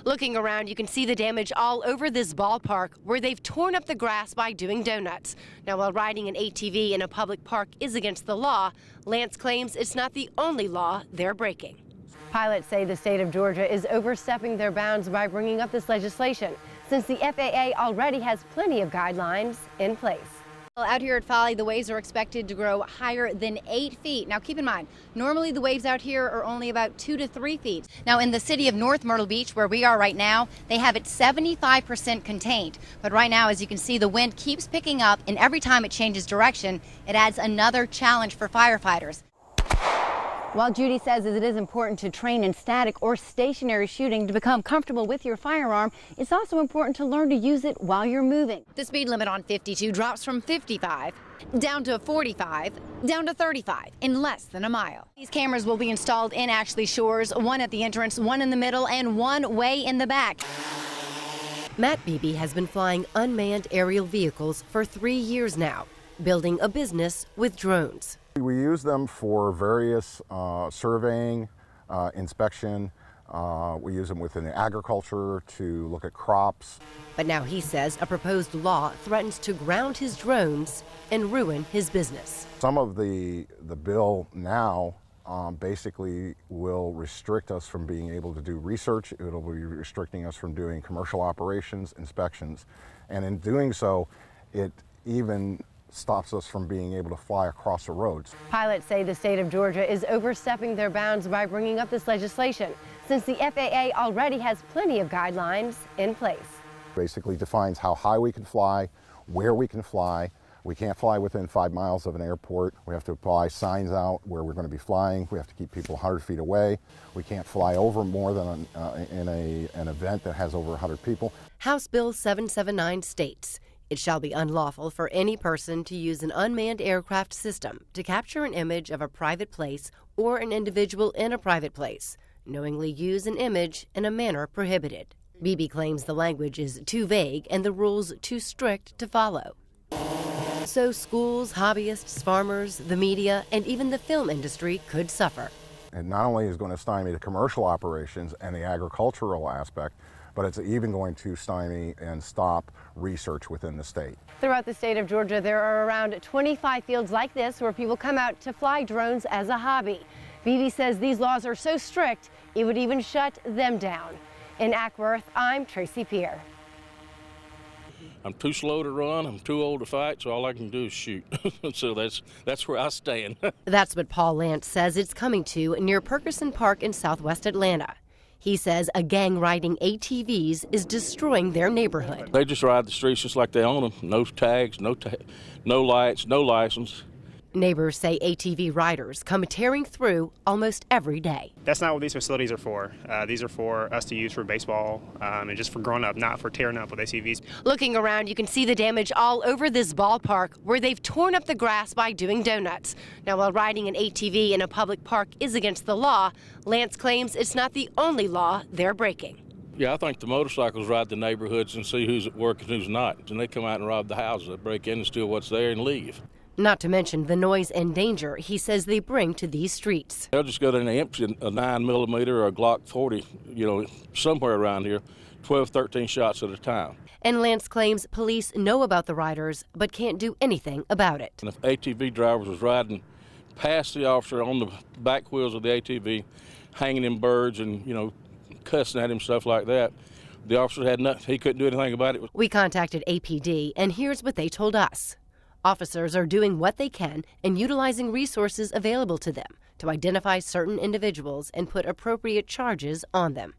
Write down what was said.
Looking around, you can see the damage all over this ballpark where they've torn up the grass by doing donuts. Now, while riding an ATV in a public park is against the law, Lance claims it's not the only law they're breaking. Pilots say the state of Georgia is overstepping their bounds by bringing up this legislation, since the FAA already has plenty of guidelines in place. Well, out here at Folly, the waves are expected to grow higher than 8 feet. Now, keep in mind, normally the waves out here are only about 2 to 3 feet. Now, in the city of North Myrtle Beach, where we are right now, they have it 75% contained. But right now, as you can see, the wind keeps picking up, and every time it changes direction, it adds another challenge for firefighters. While Judy says it is important to train in static or stationary shooting to become comfortable with your firearm, it's also important to learn to use it while you're moving. The speed limit on 52 drops from 55 down to 45, down to 35 in less than a mile. These cameras will be installed in Ashley Shores, one at the entrance, one in the middle, and one way in the back. Matt Beebe has been flying unmanned aerial vehicles for 3 years now, building a business with drones. We use them for various surveying, inspection. We use them within agriculture to look at crops. But now he says a proposed law threatens to ground his drones and ruin his business. Some of the bill now basically will restrict us from being able to do research. It'll be restricting us from doing commercial operations, inspections. And in doing so, it even stops us from being able to fly across the roads. Pilots say the state of Georgia is overstepping their bounds by bringing up this legislation, since the FAA already has plenty of guidelines in place. Basically defines how high we can fly, where we can fly. We can't fly within 5 miles of an airport. We have to apply signs out where we're going to be flying. We have to keep people 100 feet away. We can't fly over more than in an event that has over 100 people. House Bill 779 states, it shall be unlawful for any person to use an unmanned aircraft system to capture an image of a private place or an individual in a private place, knowingly use an image in a manner prohibited. Beebe claims the language is too vague and the rules too strict to follow. So schools, hobbyists, farmers, the media, and even the film industry could suffer. And not only is it going to stymie the commercial operations and the agricultural aspect, but it's even going to stymie and stop research within the state. Throughout the state of Georgia, there are around 25 fields like this where people come out to fly drones as a hobby. Beebe says these laws are so strict, it would even shut them down. In Ackworth, I'm TraceyAmickPeer. I'm too slow to run, I'm too old to fight, so all I can do is shoot. So that's where I stand. That's what Paul Lance says it's coming to near Perkerson Park in southwest Atlanta. He says a gang riding ATVs is destroying their neighborhood. They just ride the streets just like they own them. No tags, no lights, no license. Neighbors say ATV riders come tearing through almost every day. That's not what these facilities are for. These are for us to use for baseball and just for growing up, not for tearing up with ATVs. Looking around, you can see the damage all over this ballpark where they've torn up the grass by doing donuts. Now, while riding an ATV in a public park is against the law, Lance claims it's not the only law they're breaking. Yeah, I think the motorcycles ride the neighborhoods and see who's at work and who's not. And they come out and rob the houses. They break in and steal what's there and leave. Not to mention the noise and danger he says they bring to these streets. They'll just go there and empty a 9mm or a Glock 40, somewhere around here, 12, 13 shots at a time. And Lance claims police know about the riders but can't do anything about it. And if ATV drivers was riding past the officer on the back wheels of the ATV, hanging in birds and, cussing at him, stuff like that, the officer had nothing. He couldn't do anything about it. We contacted APD, and here's what they told us. Officers are doing what they can and utilizing resources available to them to identify certain individuals and put appropriate charges on them.